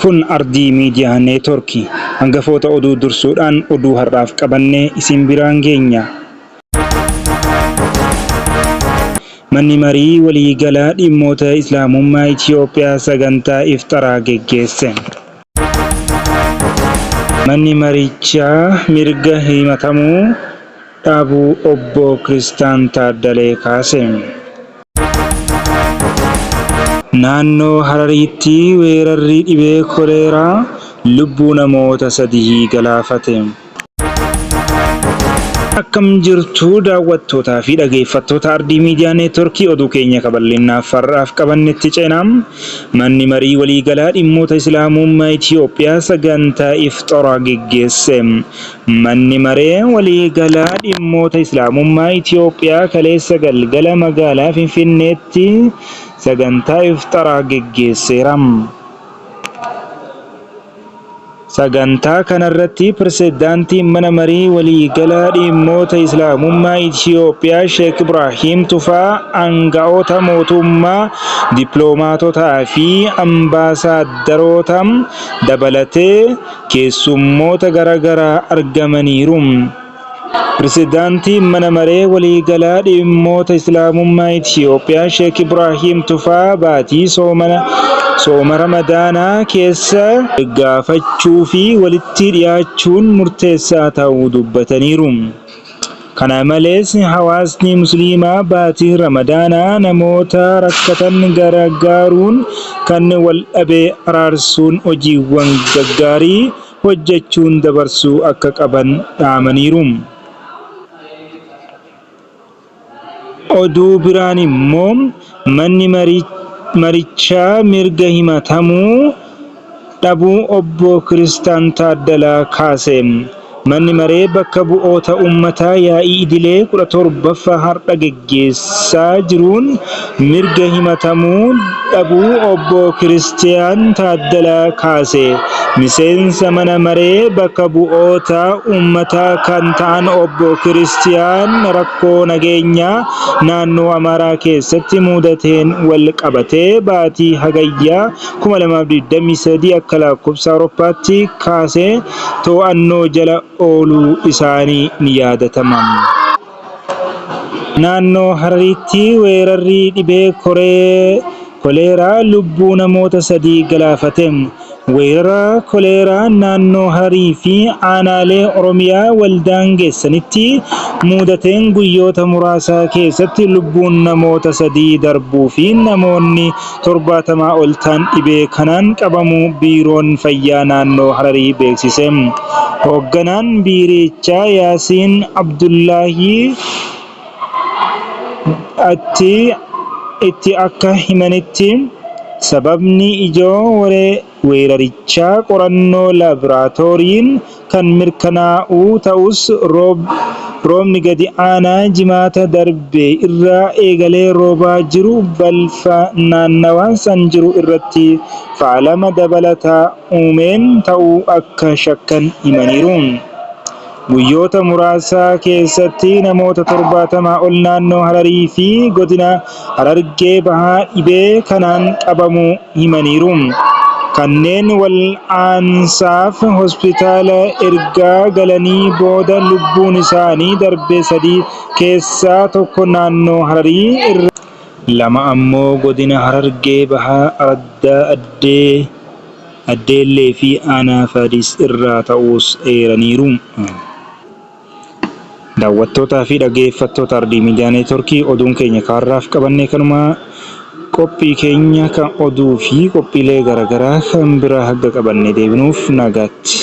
Kun Ardii Miidiyaa Neetworkii. Hangafoota oduu dursuudhaan oduu har'aaf qabannee isin biraan geenya. Manni marii waliigalaa dhimmoota Islaamummaa Itiyoophiyaa sagantaa iftaraa geggeesse. Manni marichaa mirga himatamuu dhaabuu obbo Kiristaan Taaddalee kaase. Naannoo Harariitti weerarri dhibee koleeraa lubbuu namoota 3 galaafate. Akkam jirtu daawwattootaa fi dhaggeeffattoota Ardii Miidiyaa Neetworkii oduu keenya kabal'innaaf har'aaf qabannetti ceenam. Manni marii waliigalaa dhimmoota Islaamummaa Itiyoophiyaa sagantaa iftaraa geggeesse. Manni maree waliigalaa dhimmoota Islaamummaa Itiyoophiyaa kaleessa galgala magaalaa Finfinneetti sagantaa iftaraa geggeesseera. Sagantaa kanarratti pirezidaantiin mana marii waliigalaa dhimmoota Islaamummaa Itiyoophiyaa Sheek Ibraahim Tufaa, aanga'oota mootummaa, dippiloomaatotaa fi ambaasaadarota dabalatee keessummoota garaagaraa argamaniiru. Pirezidaantiin mana maree waliigalaa dhimmoota Islaamummaa Itiyoophiyaa Sheek Ibraahim Tufaa baatii sooma Ramadaanaa keessa gaafachuu fi walitti dhiyaachuun murteessaa ta'uu dubbataniiru. Kana malees hawaasni musliimaa baatii Ramadaanaa namoota rakkatan gargaaruun kan wal dhabe araarsuun hojiiwwan gaggaarii hojjechuun dabarsuu akka qaban dhaamaniiru. Oduu biraan immoo manni marichaa mirga himatamuu dhabuu obbo Kiristaan Taaddalaa kaase. Manni maree bakka bu'oota uummataa yaa'ii idilee 17ffaa har'a geggeessaa jiruun mirga himatamuu dhabuu obbo Kiristaan Taaddalaa kaase. Miseensa mana maree bakka bu'oota uummataa kan ta'an obbo Kiristaan rakkoo nageenyaa naannoo Amaaraa keessatti mudateen wal qabatee baatii hagayyaa 2023 akka lakkoofsa Awurooppaatti kaasee to'annoo jala ooluu isaanii ni yaadatama. Naannoo Harariitti weerarri dhibee koleeraa lubbuu namoota 3 galaafate. Weerara koleeraa naannoo Hararii fi aanaalee Oromiyaa waldaangeessanitti mudateen guyyoota muraasa keessatti lubbuun namoota 3 darbuu fi namoonni 70 ol ta'an dhibee kanaan qabamuu biiroon fayyaa naannoo Hararii beeksise. Hoogganaan biirichaa Yaasiin Abdullaahii itti akka himanitti sababni ijoo weerarichaa qorannoo laaboraatooriin kan mirkanaa'u ta'us roobni gadi aanaa jimaata darbe irraa eegalee roobaa jiru balfa naannawaa san jiru irratti faalama dabalataa uumeen ta'uu akka shakkan himaniiru. Guyyoota muraasa keessatti namoota 70 ol naannoo Hararii fi godina Harargee bahaa dhibee kanaan qabamuu himaniiru. Kanneen wal aansaaf hospitaala ergaa galanii booda lubbuun isaanii darbe 3 keessaa tokko naannoo Hararii irra 2 ammoo godina Harargee bahaa Arda Addeellee fi Aanaa Fadis irraa ta'uus eeraniiru. Daawwattootaa fi dhaggeeffattoota Ardii Miidiyaa Neetworkii oduun keenya kaarraaf qabannee kanuma. Qophii keenya kan oduu fi qophiilee garaagaraa kan biraa haga qabannee deebinuuf nagaatti.